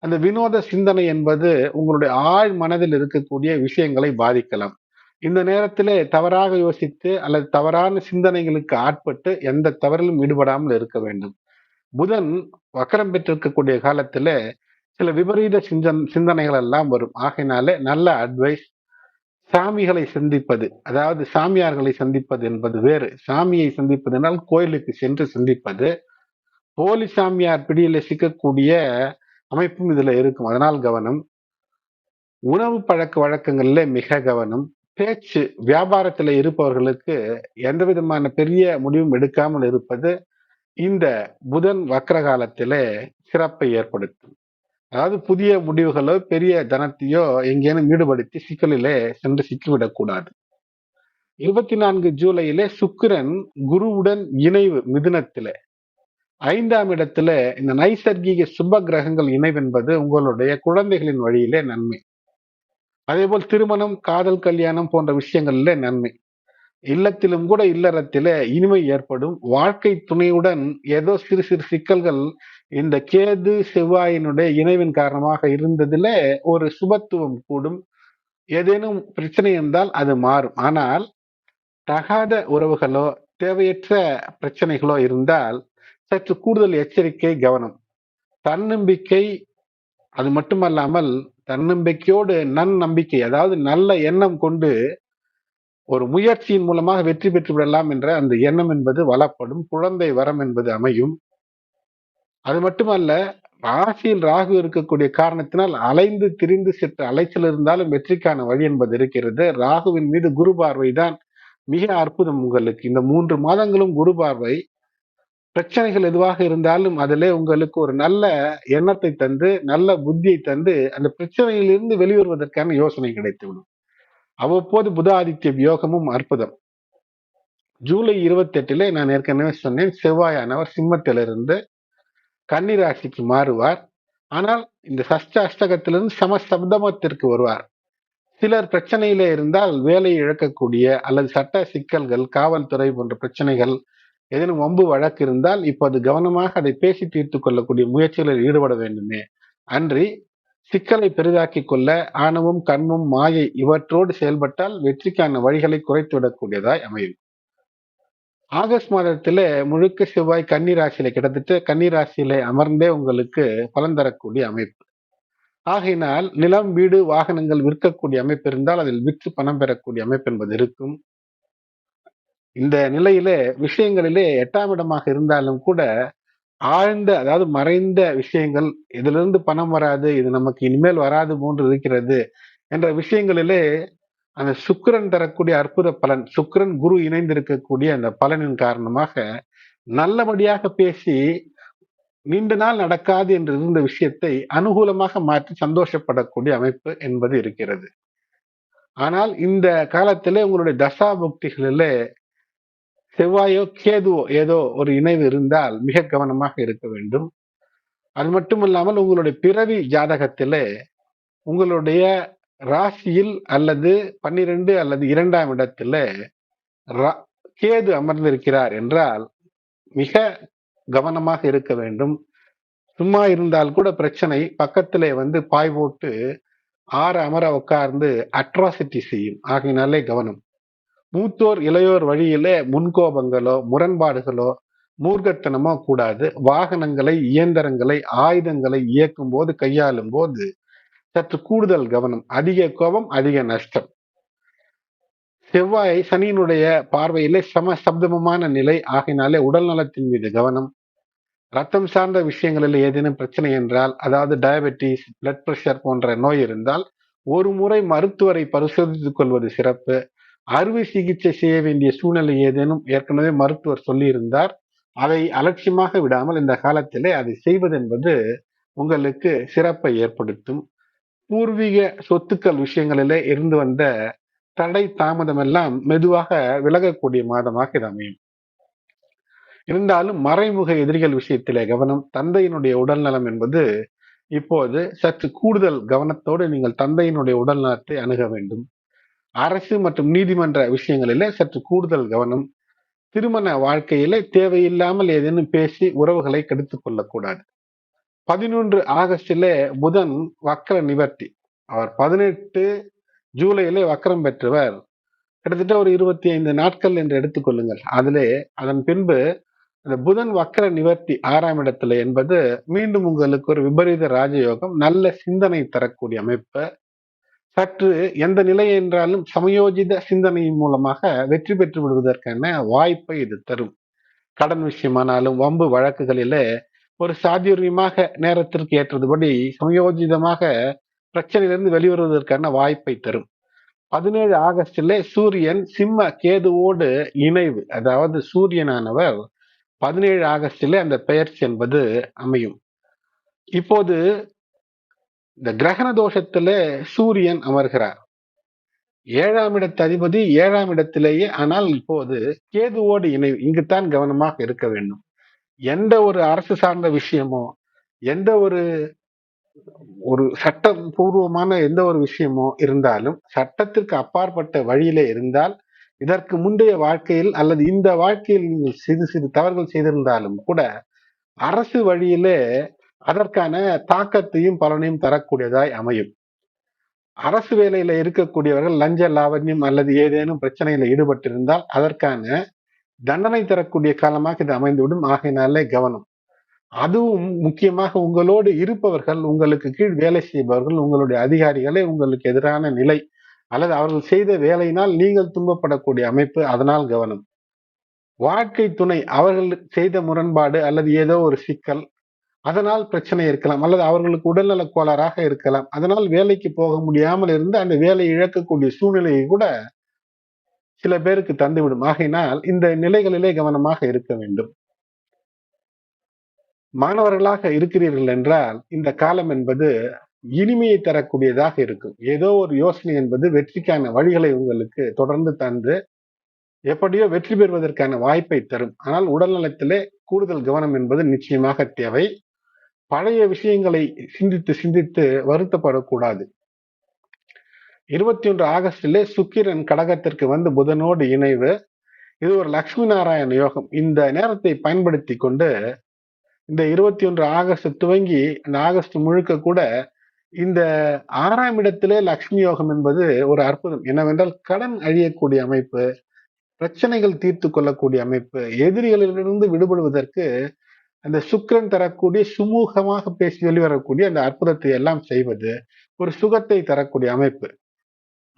அந்த வினோத சிந்தனை என்பது உங்களுடைய ஆழ் மனதில் இருக்கக்கூடிய விஷயங்களை பாதிக்கலாம். இந்த நேரத்திலே தவறாக யோசித்து அல்லது தவறான சிந்தனைகளுக்கு ஆட்பட்டு எந்த தவறிலும் ஈடுபடாமல் இருக்க வேண்டும். புதன் வக்கரம் பெற்றிருக்கக்கூடிய காலத்துல சில விபரீத சிந்தனைகள் எல்லாம் வரும். ஆகையினாலே நல்ல அட்வைஸ். சாமிகளை சந்திப்பது, அதாவது சாமியார்களை சந்திப்பது என்பது வேறு. சாமியை சந்திப்பது என்றால் கோயிலுக்கு சென்று சந்திப்பது. போலி சாமியார் பிடியில சிக்கக்கூடிய அமைப்பும் இதுல இருக்கும். அதனால் கவனம். உணவு பழக்க வழக்கங்கள்ல மிக கவனம். பேச்சு வியாபாரத்துல இருப்பவர்களுக்கு எந்த விதமான பெரிய முடிவும் எடுக்காமல் இருப்பது இந்த புதன் வக்ர காலத்திலே சிறப்பை ஏற்படுத்தும். அதாவது புதிய முடிவுகளோ பெரிய தனத்தையோ எங்கேனும் ஈடுபடுத்தி சிக்கலிலே சென்று சிக்கிவிடக்கூடாது. 24 ஜூலையிலே சுக்கிரன் குருவுடன் இணைவு மிதுனத்திலே 5ஆம் இடத்துல இந்த நைசர்கீக சுப கிரகங்கள் இணைவு என்பது உங்களுடைய குழந்தைகளின் வழியிலே நன்மை. அதே போல் திருமணம், காதல், கல்யாணம் போன்ற விஷயங்களிலே நன்மை. இல்லத்திலும் கூட இல்லறத்திலே இனிமை ஏற்படும். வாழ்க்கை துணையுடன் ஏதோ சிறு சிறு சிக்கல்கள் இந்த கேது செவ்வாயினுடைய இணைவின் காரணமாக இருந்ததுல ஒரு சுபத்துவம் கூடும். ஏதேனும் பிரச்சனை இருந்தால் அது மாறும். ஆனால் தகாத உறவுகளோ தேவையற்ற பிரச்சனைகளோ இருந்தால் சற்று கூடுதல் எச்சரிக்கை, கவனம். தன்னம்பிக்கை, அது மட்டுமல்லாமல் தன்னம்பிக்கையோடு நன்னம்பிக்கை, அதாவது நல்ல எண்ணம் கொண்டு ஒரு முயற்சியின் மூலமாக வெற்றி பெற்று விடலாம் என்ற அந்த எண்ணம் என்பது வளப்படும். குழந்தை வரம் என்பது அமையும். அது மட்டுமல்ல, ராசியில் ராகு இருக்கக்கூடிய காரணத்தினால் அலைந்து திரிந்து சற்று அலைச்சல் இருந்தாலும் வெற்றிக்கான வழி என்பது இருக்கிறது. ராகுவின் மீது குரு பார்வை தான் மிக அற்புதம். உங்களுக்கு இந்த 3 மாதங்களும் குரு பார்வை. பிரச்சனைகள் எதுவாக இருந்தாலும் அதிலே உங்களுக்கு ஒரு நல்ல எண்ணத்தை தந்து, நல்ல புத்தியை தந்து அந்த பிரச்சனையிலிருந்து வெளிவருவதற்கான யோசனை கிடைத்துவிடும். அவ்வப்போது புத ஆதித்ய யோகமும் அற்புதம். ஜூலை 28 நான் ஏற்கனவே சொன்னேன், செவ்வாயானவர் சிம்மத்திலிருந்து கன்னி ராசிக்கு மாறுவார். ஆனால் இந்த சஷ்ட அஷ்டகத்திலிருந்து சமசப்தமத்திற்கு வருவார். சிலர் பிரச்சனையிலே இருந்தால் வேலையை இழக்கக்கூடிய அல்லது சட்ட சிக்கல்கள், காவல்துறை போன்ற பிரச்சனைகள், ஏதேனும் வம்பு வழக்கு இருந்தால் இப்போது கவனமாக அதை பேசி தீர்த்துக் கொள்ளக்கூடிய முயற்சிகளில் ஈடுபட வேண்டுமே அன்றி சிக்கலை பெரிதாக்கிக் கொள்ள ஆணவம், கண்மம், மாயை இவற்றோடு செயல்பட்டால் வெற்றிக்கான வழிகளை குறைத்துவிடக்கூடியதாய் அமையும். ஆகஸ்ட் மாதத்துல முழுக்க செவ்வாய் கன்னி ராசியில கிட்டத்தட்ட கன்னி ராசியில அமர்ந்தே உங்களுக்கு பலன் தரக்கூடிய அமைப்பு. ஆகையினால் நிலம், வீடு, வாகனங்கள் விற்கக்கூடிய அமைப்பு இருந்தால் அதில் விற்று பணம் பெறக்கூடிய அமைப்பு என்பது இருக்கும். இந்த நிலையிலே விஷயங்களிலே 8ஆம் இடமாக இருந்தாலும் கூட ஆழ்ந்த, அதாவது மறைந்த விஷயங்கள், இதிலிருந்து பணம் வராது, இது நமக்கு இனிமேல் வராது போன்று இருக்கிறது என்ற விஷயங்களிலே அந்த சுக்கிரன் தரக்கூடிய அற்புத பலன், சுக்கிரன் குரு இணைந்திருக்கக்கூடிய அந்த பலனின் காரணமாக நல்லபடியாக பேசி நீண்ட நாள் நடக்காது என்று இருந்த விஷயத்தை அனுகூலமாக மாற்றி சந்தோஷப்படக்கூடிய அமைப்பு என்பது இருக்கிறது. ஆனால் இந்த காலத்திலே உங்களுடைய தசா புக்திகளிலே செவ்வாயோ கேதுவோ ஏதோ ஒரு இணைவு இருந்தால் மிக கவனமாக இருக்க வேண்டும். அது மட்டுமல்லாமல் உங்களுடைய பிறவி ஜாதகத்திலே உங்களுடைய ராசியில் அல்லது 12 அல்லது 2ஆம் இடத்துல கேது அமர்ந்திருக்கிறார் என்றால் மிக கவனமாக இருக்க வேண்டும். சும்மா இருந்தால் கூட பிரச்சனை, பக்கத்திலே வந்து பாய் போட்டு ஆற அமர உட்கார்ந்து அட்ராசிட்டி செய்யும். ஆகையினாலே கவனம். மூத்தோர் இளையோர் வழியிலே முன்கோபங்களோ முரண்பாடுகளோ மூர்க்கத்தனமோ கூடாது. வாகனங்களை, இயந்திரங்களை, ஆயுதங்களை இயக்கும் போது, கையாளும் போது சற்று கூடுதல் கவனம். அதிக கோபம், அதிக நஷ்டம். செவ்வாய் சனியினுடைய பார்வையிலே சப்தமமான நிலை. ஆகினாலே உடல் நலத்தின் மீது கவனம். ரத்தம் சார்ந்த விஷயங்களில் ஏதேனும் பிரச்சனை என்றால், அதாவது டயபெட்டிஸ், பிளட் பிரஷர் போன்ற நோய் இருந்தால் ஒரு முறை மருத்துவரை பரிசோதித்துக் கொள்வது சிறப்பு. அறுவை சிகிச்சை செய்ய வேண்டிய சூழ்நிலை ஏதேனும் ஏற்கனவே மருத்துவர் சொல்லியிருந்தார், அதை அலட்சியமாக விடாமல் இந்த காலத்திலே அதை செய்வது என்பது உங்களுக்கு சிறப்பை ஏற்படுத்தும். பூர்வீக சொத்துக்கள் விஷயங்களிலே இருந்து வந்த தடை தாமதம் எல்லாம் மெதுவாக விலகக்கூடிய மாதமாக இது அமையும். இருந்தாலும் மறைமுக எதிரிகள் விஷயத்திலே கவனம். தந்தையினுடைய உடல் நலம் என்பது இப்போது சற்று கூடுதல் கவனத்தோடு நீங்கள் தந்தையினுடைய உடல் நலத்தை அணுக வேண்டும். அரசு மற்றும் நீதிமன்ற விஷயங்களிலே சற்று கூடுதல் கவனம். திருமண வாழ்க்கையிலே தேவையில்லாமல் ஏதேனும் பேசி உறவுகளை கெடுத்துக் கொள்ளக்கூடாது. 11 ஆகஸ்டிலே புதன் வக்ர நிவர்த்தி. அவர் 18 ஜூலையிலே வக்ரம் பெற்றவர். கிட்டத்தட்ட ஒரு 25 நாட்கள் என்று எடுத்துக்கொள்ளுங்கள். அதன் பின்பு அந்த புதன் வக்ர நிவர்த்தி 6ஆம் இடத்துல என்பது மீண்டும் உங்களுக்கு ஒரு விபரீத ராஜயோகம், நல்ல சிந்தனை தரக்கூடிய அமைப்பு. சற்று எந்த நிலை என்றாலும் சமயோஜித சிந்தனையின் மூலமாக வெற்றி பெற்று விடுவதற்கான வாய்ப்பை இது தரும். கடன் விஷயமானாலும் வம்பு வழக்குகளிலே ஒரு சாதுரியமாக நேரத்திற்கு ஏற்றதுபடி சமயோஜிதமாக பிரச்சனையிலிருந்து வெளிவருவதற்கான வாய்ப்பை தரும். 17 ஆகஸ்டிலே சூரியன் சிம்ம கேதுவோடு இணைவு, அதாவது சூரியனானவர் 17 ஆகஸ்டிலே அந்த பெயர்ச்சி என்பது அமையும். இப்போது இந்த கிரகண தோஷத்திலே சூரியன் அமர்கிறார். 7ஆம் இடத்து அதிபதி 7ஆம் இடத்திலேயே, ஆனால் இப்போது கேதுவோடு இணைவு. இங்குத்தான் கவனமாக இருக்க வேண்டும். எந்த ஒரு அரசு சார்ந்த விஷயமோ, எந்த ஒரு சட்டம் பூர்வமான எந்த ஒரு விஷயமோ இருந்தாலும் சட்டத்திற்கு அப்பாற்பட்ட வழியிலே இருந்தால், இதற்கு முந்தைய வாழ்க்கையில் அல்லது இந்த வாழ்க்கையில் நீங்கள் சிறு சிறு தவறுகள் செய்திருந்தாலும் கூட அரசு வழியிலே அதற்கான தாக்கத்தையும் பலனையும் தரக்கூடியதாய் அமையும். அரசு வேலையில இருக்கக்கூடியவர்கள் லஞ்ச லாவண்யம் அல்லது ஏதேனும் பிரச்சனையில ஈடுபட்டிருந்தால் அதற்கான தண்டனை தரக்கூடிய காலமாக இது அமைந்துவிடும். ஆகையினாலே கவனம். அதுவும் முக்கியமாக உங்களோடு இருப்பவர்கள், உங்களுக்கு கீழ் வேலை செய்பவர்கள், உங்களுடைய அதிகாரிகளே உங்களுக்கு எதிரான நிலை அல்லது அவர்கள் செய்த வேலையினால் நீங்கள் துன்பப்படக்கூடிய அமைப்பு, அதனால் கவனம். வாழ்க்கை துணை அவர்கள் செய்த முரண்பாடு அல்லது ஏதோ ஒரு சிக்கல், அதனால் பிரச்சனை இருக்கலாம், அல்லது அவர்களுக்கு உடல்நல கோளாறாக இருக்கலாம், அதனால் வேலைக்கு போக முடியாமல் இருந்து அந்த வேலையை இழக்கக்கூடிய சூழ்நிலையை கூட சில பேருக்கு தந்துவிடும். ஆகையினால் இந்த நிலைகளிலே கவனமாக இருக்க வேண்டும். மாணவர்களாக இருக்கிறீர்கள் என்றால் இந்த காலம் என்பது இனிமையை தரக்கூடியதாக இருக்கும். ஏதோ ஒரு யோசனை என்பது வெற்றிக்கான வழிகளை உங்களுக்கு தொடர்ந்து தந்து எப்படியோ வெற்றி பெறுவதற்கான வாய்ப்பை தரும். ஆனால் உடல் நலத்திலே கூடுதல் கவனம் என்பது நிச்சயமாக தேவை. பழைய விஷயங்களை சிந்தித்து சிந்தித்து வருத்தப்படக்கூடாது. 21 ஆகஸ்டிலே சுக்கிரன் கடகத்திற்கு வந்து புதனோடு இணைவு. இது ஒரு லட்சுமி நாராயண யோகம். இந்த நேரத்தை பயன்படுத்தி கொண்டு இந்த 21 ஆகஸ்ட் துவங்கி இந்த ஆகஸ்ட் முழுக்க கூட இந்த 6ஆம் இடத்திலே லட்சுமி யோகம் என்பது ஒரு அற்புதம். என்னவென்றால் கடன் அழியக்கூடிய அமைப்பு, பிரச்சனைகள் தீர்த்து கொள்ளக்கூடிய அமைப்பு, எதிரிகளிலிருந்து விடுபடுவதற்கு அந்த சுக்கிரன் தரக்கூடிய சுமூகமாக பேசி வெளிவரக்கூடிய அந்த அற்புதத்தை எல்லாம் செய்வது ஒரு சுகத்தை தரக்கூடிய அமைப்பு.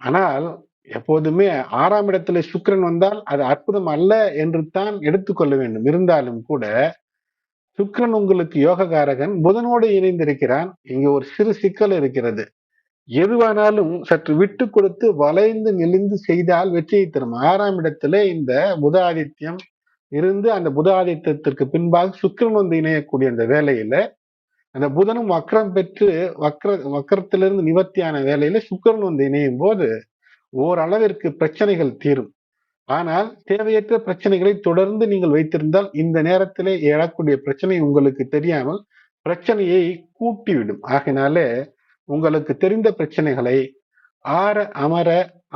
ஆனால் எப்போதுமே 6ஆம் இடத்துல சுக்கிரன் வந்தால் அது அற்புதம் அல்ல என்று தான் எடுத்துக்கொள்ள வேண்டும். இருந்தாலும் கூட சுக்கிரன் உங்களுக்கு யோககாரகன், புதனோடு இணைந்திருக்கிறான். இங்கு ஒரு சிறு சிக்கல் இருக்கிறது. எதுவானாலும் சற்று விட்டு கொடுத்து வளைந்து நெளிந்து செய்தால் வெற்றியை தரும். 6ஆம் இடத்துல இந்த புத ஆதித்யம் இருந்து அந்த புத ஆதித்யத்திற்கு பின்பாக சுக்கிரன் வந்து இணையக்கூடிய அந்த வேலையில அந்த புதனும் வக்ரம் பெற்று வக்கரத்திலிருந்து நிவர்த்தியான வேலையில சுக்கிரன் வந்து இணையும் போது ஓரளவிற்கு பிரச்சனைகள் தீரும். ஆனால் தேவையற்ற பிரச்சனைகளை தொடர்ந்து நீங்கள் வைத்திருந்தால் இந்த நேரத்திலே எழக்கூடிய பிரச்சனை உங்களுக்கு தெரியாமல் பிரச்சனையை கூட்டிவிடும். ஆகினாலே உங்களுக்கு தெரிந்த பிரச்சனைகளை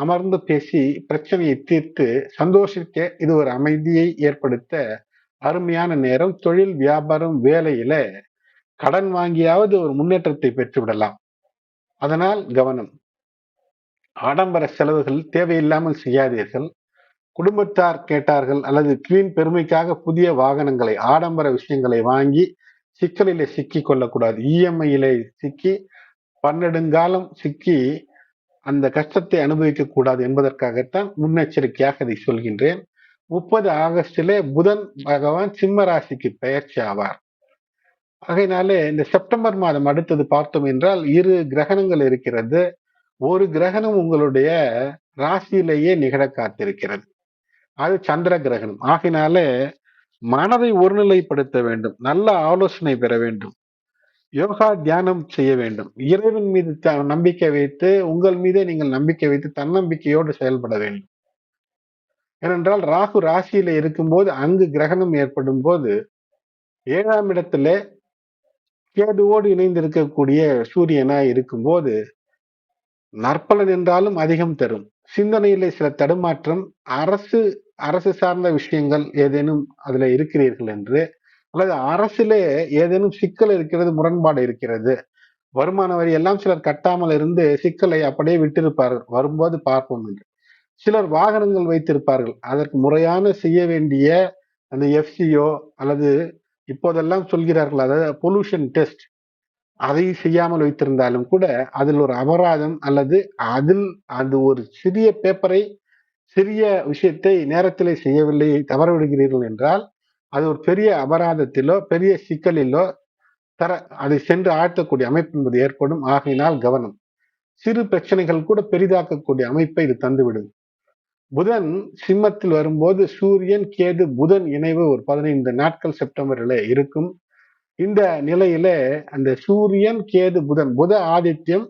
அமர்ந்து பேசி பிரச்சனையை தீர்த்து சந்தோஷிக்க இது ஒரு அமைதியை ஏற்படுத்த அருமையான நேரம். தொழில் வியாபாரம் வேலையில கடன் வாங்கியாவது ஒரு முன்னேற்றத்தை பெற்று விடலாம். அதனால் கவனம். ஆடம்பர செலவுகள் தேவையில்லாமல் செய்யாதீர்கள். குடும்பத்தார் கேட்டார்கள் அல்லது வீண் பெருமைக்காக புதிய வாகனங்களை ஆடம்பர விஷயங்களை வாங்கி சிக்கலிலே சிக்கி கொள்ளக்கூடாது. இஎம்ஐயிலே சிக்கி பன்னெடுங்காலம் சிக்கி அந்த கஷ்டத்தை அனுபவிக்க கூடாது என்பதற்காகத்தான் முன்னெச்சரிக்கையாக இதை சொல்கின்றேன். 30 ஆகஸ்டிலே புதன் பகவான் சிம்ம ராசிக்கு பெயர்ச்சி ஆவார். ஆகையினாலே இந்த செப்டம்பர் மாதம் அடுத்தது பார்த்தோம் என்றால் 2 கிரகணங்கள் இருக்கிறது. ஒரு கிரகணம் உங்களுடைய ராசியிலேயே நிகழ காத்திருக்கிறது. அது சந்திர கிரகணம். ஆகினாலே மனதை ஒருநிலைப்படுத்த வேண்டும், நல்ல ஆலோசனை பெற வேண்டும். யோகா தியானம் செய்ய வேண்டும். இறைவன் மீது நம்பிக்கை வைத்து, உங்கள் மீதே நீங்கள் நம்பிக்கை வைத்து தன்னம்பிக்கையோடு செயல்பட வேண்டும். ஏனென்றால் ராகு ராசியில இருக்கும்போது அங்கு கிரகணம் ஏற்படும் போது 7ஆம் இடத்திலே கேதுவோடு இணைந்து இருக்கக்கூடிய சூரியனா இருக்கும்போது நற்பலன் என்றாலும் அதிகம் தரும். சிந்தனையிலே சில தடுமாற்றம், அரசு அரசு சார்ந்த விஷயங்கள் ஏதேனும் அதுல இருக்கிறீர்கள் என்று, அல்லது அரசிலே ஏதேனும் சிக்கல் இருக்கிறது, முரண்பாடு இருக்கிறது, வருமான வரி எல்லாம் சிலர் கட்டாமல் இருந்து சிக்கலை அப்படியே விட்டிருப்பார்கள், வரும்போது பார்ப்போம் என்று. சிலர் வாகனங்கள் வைத்திருப்பார்கள், அதற்கு முறையான செய்ய வேண்டிய அந்த எஃப்சியோ அல்லது இப்போதெல்லாம் சொல்கிறார்கள், அதாவது பொல்யூஷன் டெஸ்ட், அதை செய்யாமல் வைத்திருந்தாலும் கூட அதில் ஒரு அபராதம் அல்லது அதில் அது ஒரு சிறிய பேப்பரை, சிறிய விஷயத்தை நேரத்திலே செய்யவில்லை, தவறவிடுகிறீர்கள் என்றால் அது ஒரு பெரிய அபராதத்திலோ பெரிய சிக்கலிலோ தர அதை சென்று ஆழ்த்தக்கூடிய அமைப்பு என்பது ஏற்படும். ஆகையினால் கவனம். சிறு பிரச்சனைகள் கூட பெரிதாக்கக்கூடிய அமைப்பை இது தந்துவிடும். புதன் சிம்மத்தில் வரும்போது சூரியன் கேது புதன் இணைவு ஒரு 15 நாட்கள் செப்டம்பரில் இருக்கும். இந்த நிலையில அந்த சூரியன் கேது புதன் புத ஆதித்யம்,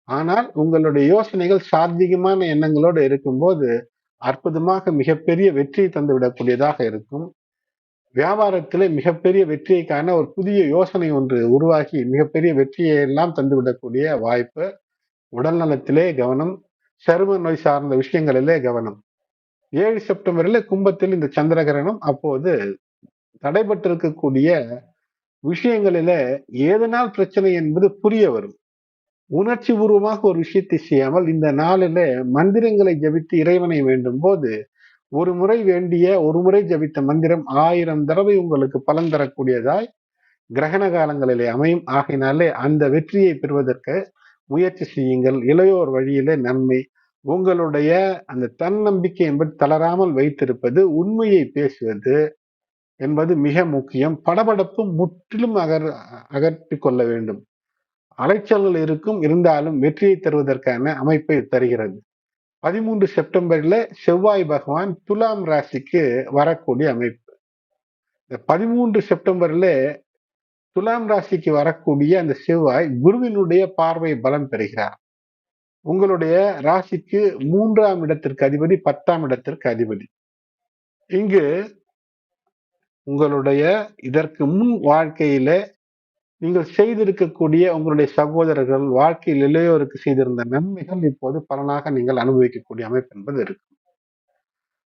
ஆனால் உங்களுடைய யோசனைகள் சாத்வீகமான எண்ணங்களோடு இருக்கும்போது அற்புதமாக மிகப்பெரிய வெற்றியை தந்து விடக்கூடியதாக இருக்கும். வியாபாரத்திலே மிகப்பெரிய வெற்றியை காண ஒரு புதிய யோசனை ஒன்று உருவாகி மிகப்பெரிய வெற்றியை எல்லாம் தந்துவிடக்கூடிய வாய்ப்பு. உடல் நலத்திலே கவனம், சரும நோய் சார்ந்த விஷயங்களிலே கவனம். 7 செப்டம்பரில் கும்பத்தில் இந்த சந்திர கிரகணம், அப்போது தடைபட்டிருக்கக்கூடிய விஷயங்களில ஏதனால் பிரச்சனை என்பது புரிய வரும். உணர்ச்சி பூர்வமாக ஒரு விஷயத்தை செய்யாமல் இந்த நாளில மந்திரங்களை ஜபித்து இறைவனை வேண்டும் போது ஒரு முறை வேண்டிய ஒரு முறை ஜபித்த மந்திரம் 1000 தடவை உங்களுக்கு பலன் தரக்கூடியதாய் கிரகண காலங்களிலே அமையும். ஆகையினாலே அந்த வெற்றியை பெறுவதற்கு முயற்சி செய்யுங்கள். இளையோர் வழியிலே நன்மை. உங்களுடைய அந்த தன்னம்பிக்கை என்பது தளராமல் வைத்திருப்பது, உண்மையை பேசுவது என்பது மிக முக்கியம். படபடப்பு முற்றிலும் அகற்றிக் கொள்ள வேண்டும். அலைச்சல்கள் இருக்கும், இருந்தாலும் வெற்றியை தருவதற்கான அமைப்பை தருகிறது. 13 செப்டம்பர்ல செவ்வாய் பகவான் துலாம் ராசிக்கு வரக்கூடிய அமைப்பு. 13 செப்டம்பர்ல துலாம் ராசிக்கு வரக்கூடிய அந்த செவ்வாய் குருவினுடைய பார்வை பலம் பெறுகிறார். உங்களுடைய ராசிக்கு 3ஆம் இடத்திற்கு அதிபதி, 10ஆம் இடத்திற்கு அதிபதி. இங்கு உங்களுடைய இதற்கு முன் வாழ்க்கையில நீங்கள் செய்திருக்கக்கூடிய உங்களுடைய சகோதரர்கள் வாழ்க்கையில் இளையோருக்கு செய்திருந்த நன்மைகள் இப்போது பலனாக நீங்கள் அனுபவிக்கக்கூடிய அமைப்பு என்பது இருக்கு.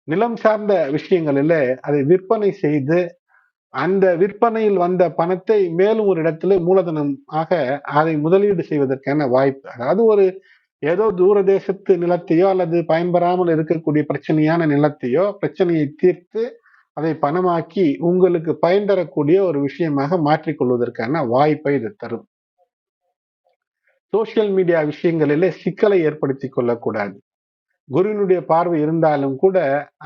நிலம் சார்ந்த விஷயங்களில அதை விற்பனை செய்து அந்த விற்பனையில் வந்த பணத்தை மேலும் ஒரு இடத்துல மூலதனமாக அதை முதலீடு செய்வதற்கான வாய்ப்பு. அதாவது ஒரு ஏதோ தூர தேசத்து நிலத்தையோ அல்லது பயன்பெறாமல் இருக்கக்கூடிய பிரச்சனையான நிலத்தையோ பிரச்சனையை தீர்த்து அதை பணமாக்கி உங்களுக்கு பயன் தரக்கூடிய ஒரு விஷயமாக மாற்றிக்கொள்வதற்கான வாய்ப்பை இது தரும். சோசியல் மீடியா விஷயங்களிலே சிக்கலை ஏற்படுத்தி கொள்ளக்கூடாது. குருவினுடைய பார்வை இருந்தாலும் கூட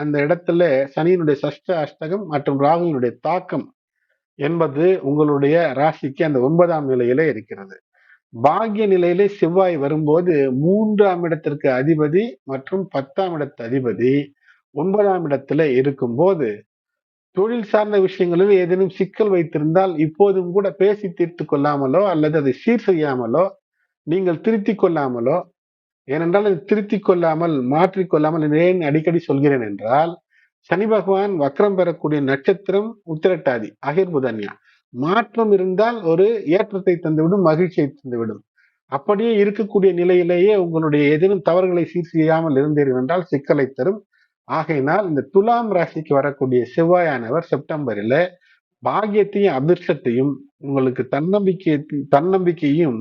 அந்த இடத்துல சனியினுடைய சஷ்ட அஷ்டகம் மற்றும் ராகுவினுடைய தாக்கம் என்பது உங்களுடைய ராசிக்கு அந்த 9ஆம் நிலையிலே இருக்கிறது. பாக்கிய நிலையிலே செவ்வாய் வரும்போது 3ஆம் இடத்திற்கு அதிபதி மற்றும் 10ஆம் இடத்து அதிபதி 9ஆம் இடத்துல இருக்கும்போது தொழில் சார்ந்த விஷயங்களில் ஏதேனும் சிக்கல் வைத்திருந்தால் இப்போதும் கூட பேசி தீர்த்து கொள்ளாமலோ அல்லது அதை சீர் செய்யாமலோ நீங்கள் திருத்திக் கொள்ளாமலோ, ஏனென்றால் அதை திருத்திக் கொள்ளாமல் மாற்றிக்கொள்ளாமல் ஏன் அடிக்கடி சொல்கிறேன் என்றால், சனி பகவான் வக்ரம் பெறக்கூடிய நட்சத்திரம் உத்திரட்டாதி அகிர்புதன்யா. மாற்றம் இருந்தால் ஒரு ஏற்றத்தை தந்துவிடும், மகிழ்ச்சியை தந்துவிடும். அப்படியே இருக்கக்கூடிய நிலையிலேயே உங்களுடைய ஏதேனும் தவறுகளை சீர் செய்யாமல் இருந்தீர்கள் என்றால் சிக்கலை தரும். ஆகையினால் இந்த துலாம் ராசிக்கு வரக்கூடிய செவ்வாயானவர் செப்டம்பரில் பாக்கியத்தையும் அதிர்ஷ்டத்தையும் உங்களுக்கு தன்னம்பிக்கையும்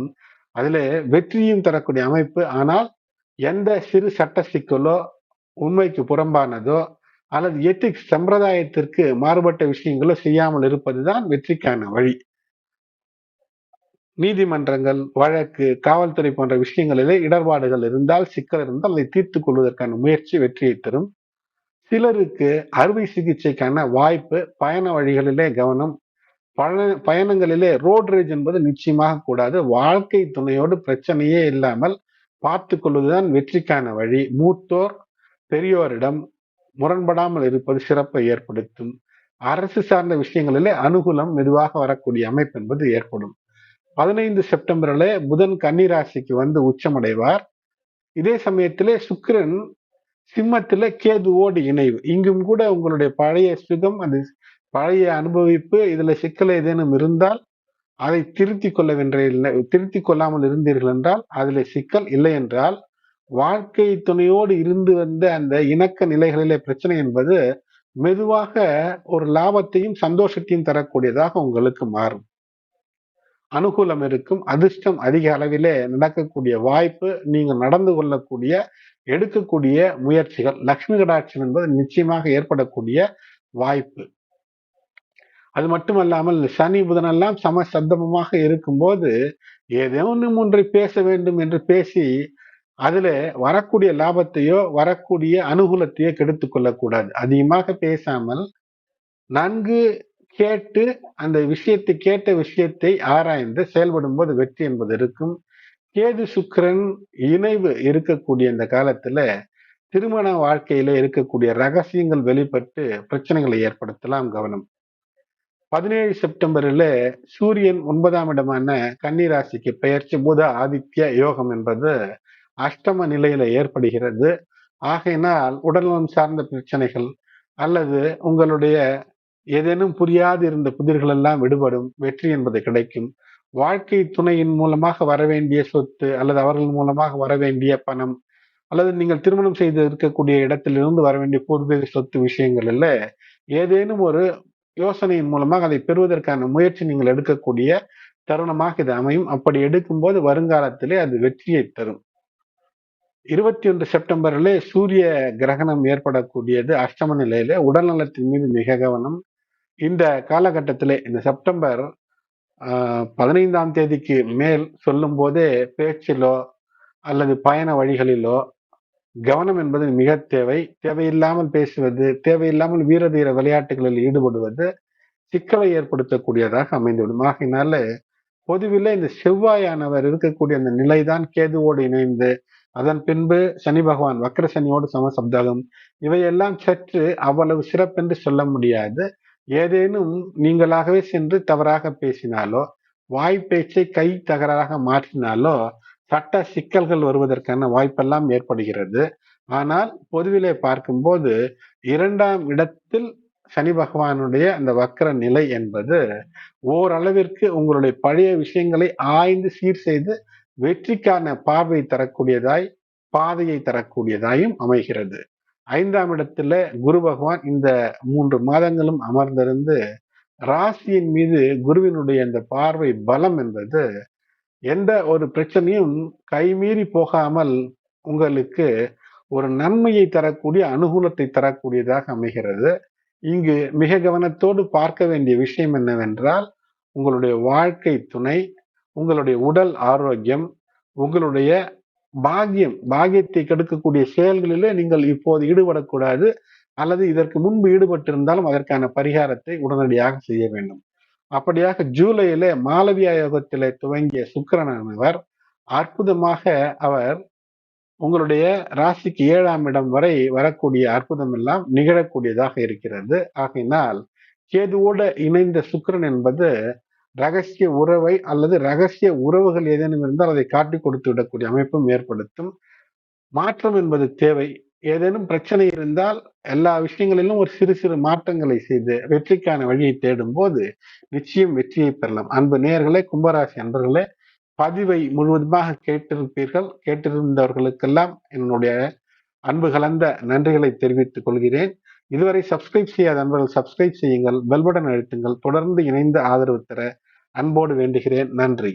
அதுல வெற்றியும் தரக்கூடிய அமைப்பு. ஆனால் எந்த சிறு சட்ட சிக்கலோ உண்மைக்கு புறம்பானதோ அல்லது எத்திக்ஸ் சம்பிரதாயத்திற்கு மாறுபட்ட விஷயங்களோ செய்யாமல் இருப்பதுதான் வெற்றிக்கான வழி. நீதிமன்றங்கள், வழக்கு, காவல்துறை போன்ற விஷயங்களிலே இடர்பாடுகள் இருந்தால், சிக்கல் இருந்தால் அதை தீர்த்துக் கொள்வதற்கான முயற்சி வெற்றியை தரும். சிலருக்கு அறுவை சிகிச்சைக்கான வாய்ப்பு, பயண வழிகளிலே கவனம். பயணங்களிலே ரோட் ரேஜ் என்பது நிச்சயமாக கூடாது. வாழ்க்கை துணையோடு பிரச்சனையே இல்லாமல் பார்த்து கொள்வதுதான் வெற்றிக்கான வழி. மூத்தோர் பெரியோரிடம் முரண்படாமல் இருப்பது சிறப்பை ஏற்படுத்தும். அரசு சார்ந்த விஷயங்களிலே அனுகூலம் மெதுவாக வரக்கூடிய அமைப்பு என்பது ஏற்படும். 15 செப்டம்பர்ல புதன் கன்னி ராசிக்கு வந்து உச்சமடைவார். இதே சமயத்திலே சுக்கிரன் சிம்மத்தில கேதுவோடு இணைவு. இங்கும் கூட உங்களுடைய பழைய சுகம், அந்த பழைய அனுபவிப்பு, இதுல சிக்கல் ஏதேனும் இருந்தால் அதை திருத்திக் கொள்ளாமல் இருந்தீர்கள் என்றால் அதில் சிக்கல், இல்லை என்றால் வாழ்க்கை துணையோடு இருந்து வந்த அந்த இணக்க நிலைகளிலே பிரச்சனை என்பது மெதுவாக ஒரு லாபத்தையும் சந்தோஷத்தையும் தரக்கூடியதாக உங்களுக்கு மாறும். அனுகூலம் இருக்கும். அதிர்ஷ்டம் அதிக அளவிலே நடக்கக்கூடிய வாய்ப்பு, நீங்கள் நடந்து கொள்ளக்கூடிய எடுக்கக்கூடிய முயற்சிகள், லக்ஷ்மி கடாட்சம் என்பது நிச்சயமாக ஏற்படக்கூடிய வாய்ப்பு. அது மட்டுமல்லாமல் சனி புதனெல்லாம் சமசப்தமமாக இருக்கும்போது ஏதேனும் ஒன்றை பேச வேண்டும் என்று பேசி அதுல வரக்கூடிய லாபத்தையோ வரக்கூடிய அனுகூலத்தையோ கெடுத்துக் கொள்ளக்கூடாது. அதிகமாக பேசாமல் நன்கு கேட்டு அந்த கேட்ட விஷயத்தை ஆராய்ந்து செயல்படும் போது வெற்றி என்பது இருக்கும். கேது சுக்கிரன் இணைவு இருக்கக்கூடிய இந்த காலத்துல திருமண வாழ்க்கையில இருக்கக்கூடிய ரகசியங்கள் வெளிப்பட்டு பிரச்சனைகளை ஏற்படுத்தலாம், கவனம். 17 செப்டம்பரில் சூரியன் 9ஆம் இடமான கன்னி ராசிக்கு பெயர்ச்சி புத ஆதித்ய யோகம் என்பது அஷ்டம நிலையில ஏற்படுகிறது. ஆகையினால் உடல்நலம் சார்ந்த பிரச்சனைகள் அல்லது உங்களுடைய ஏதேனும் புரியாது இருந்த புதிர்கள் எல்லாம் விடுபடும், வெற்றி என்பது கிடைக்கும். வாழ்க்கை துணையின் மூலமாக வர வேண்டிய சொத்து அல்லது அவர்கள் மூலமாக வர வேண்டிய பணம் அல்லது நீங்கள் திருமணம் செய்து இருக்கக்கூடிய இடத்திலிருந்து வர வேண்டிய பூர்வீக சொத்து விஷயங்கள்ல ஏதேனும் ஒரு யோசனையின் மூலமாக அதை பெறுவதற்கான முயற்சி நீங்கள் எடுக்கக்கூடிய தருணமாக இது அமையும். அப்படி எடுக்கும்போது வருங்காலத்திலே அது வெற்றியை தரும். 21 செப்டம்பரிலே சூரிய கிரகணம் ஏற்படக்கூடியது அஷ்டம நிலையில. உடல் நலத்தின் மீது மிக கவனம். இந்த காலகட்டத்திலே இந்த செப்டம்பர் 15ஆம் தேதிக்கு மேல் சொல்லும் போதே பேச்சிலோ அல்லது பயண வழிகளிலோ கவனம் என்பது மிக தேவை. தேவையில்லாமல் பேசுவது, தேவையில்லாமல் வீரதீர விளையாட்டுகளில் ஈடுபடுவது சிக்கலை ஏற்படுத்தக்கூடியதாக அமைந்துவிடும். ஆகையினால பொதுவில் இந்த செவ்வாயானவர் இருக்கக்கூடிய அந்த நிலைதான் கேதுவோடு இணைந்து அதன் பின்பு சனி பகவான் வக்கர சனியோடு சமசப்தகம், இவையெல்லாம் சற்று அவ்வளவு சிறப்பென்று சொல்ல முடியாது. ஏதேனும் நீங்களாகவே சென்று தவறாக பேசினாலோ வாய்ப்பேச்சை கை தகராறாக மாற்றினாலோ சட்ட சிக்கல்கள் வருவதற்கான வாய்ப்பெல்லாம் ஏற்படுகிறது. ஆனால் பொதுவிலே பார்க்கும்போது 2ஆம் இடத்தில் சனி பகவானுடைய அந்த வக்கர நிலை என்பது ஓரளவிற்கு உங்களுடைய பழைய விஷயங்களை ஆய்ந்து சீர் செய்து வெற்றிக்கான பார்வை தரக்கூடியதாய், பாதையை தரக்கூடியதாயும் அமைகிறது. 5ஆம் இடத்துல குரு பகவான் இந்த 3 மாதங்களும் அமர்ந்திருந்து ராசியின் மீது குருவினுடைய அந்த பார்வை பலம் என்பது எந்த ஒரு பிரச்சனையும் கைமீறி போகாமல் உங்களுக்கு ஒரு நன்மையை தரக்கூடிய, அனுகூலத்தை தரக்கூடியதாக அமைகிறது. இங்கு மிக கவனத்தோடு பார்க்க வேண்டிய விஷயம் என்னவென்றால், உங்களுடைய வாழ்க்கை துணை, உங்களுடைய உடல் ஆரோக்கியம், உங்களுடைய பாக்கியத்தை கெடுக்கக்கூடிய செயல்களிலே நீங்கள் இப்போது ஈடுபடக்கூடாது. அல்லது இதற்கு முன்பு ஈடுபட்டிருந்தாலும் அதற்கான பரிகாரத்தை உடனடியாக செய்ய வேண்டும். அப்படியாக ஜூலையிலே மாளவியா யோகத்திலே துவங்கிய சுக்கிரனானவர் அற்புதமாக அவர் உங்களுடைய ராசிக்கு 7ஆம் இடம் வரை வரக்கூடிய அற்புதம் எல்லாம் நிகழக்கூடியதாக இருக்கிறது. ஆகையினால் கேதுவோடு இணைந்த சுக்கிரன் என்பது ரகசிய உறவை அல்லது ரகசிய உறவுகள் ஏதேனும் இருந்தால் அதை காட்டிக் கொடுத்து விடக்கூடிய அமைப்பும் ஏற்படுத்தும். மாற்றம் என்பது தேவை. ஏதேனும் பிரச்சனை இருந்தால் எல்லா விஷயங்களிலும் ஒரு சிறு சிறு மாற்றங்களை செய்து வெற்றிக்கான வழியை தேடும் போது நிச்சயம் வெற்றியை பெறலாம். அன்பு நேயர்களே, கும்பராசி அன்பர்களே, பதிவை முழுவதுமாக கேட்டிருப்பீர்கள். கேட்டிருந்தவர்களுக்கெல்லாம் என்னுடைய அன்பு கலந்த நன்றிகளை தெரிவித்துக் கொள்கிறேன். இதுவரை சப்ஸ்கிரைப் செய்யாத அன்பர்கள் சப்ஸ்கிரைப் செய்யுங்கள், பெல் பட்டன் அழுத்துங்கள். தொடர்ந்து இணைந்து ஆதரவு தர அன்போடு வேண்டுகிறேன். நன்றி.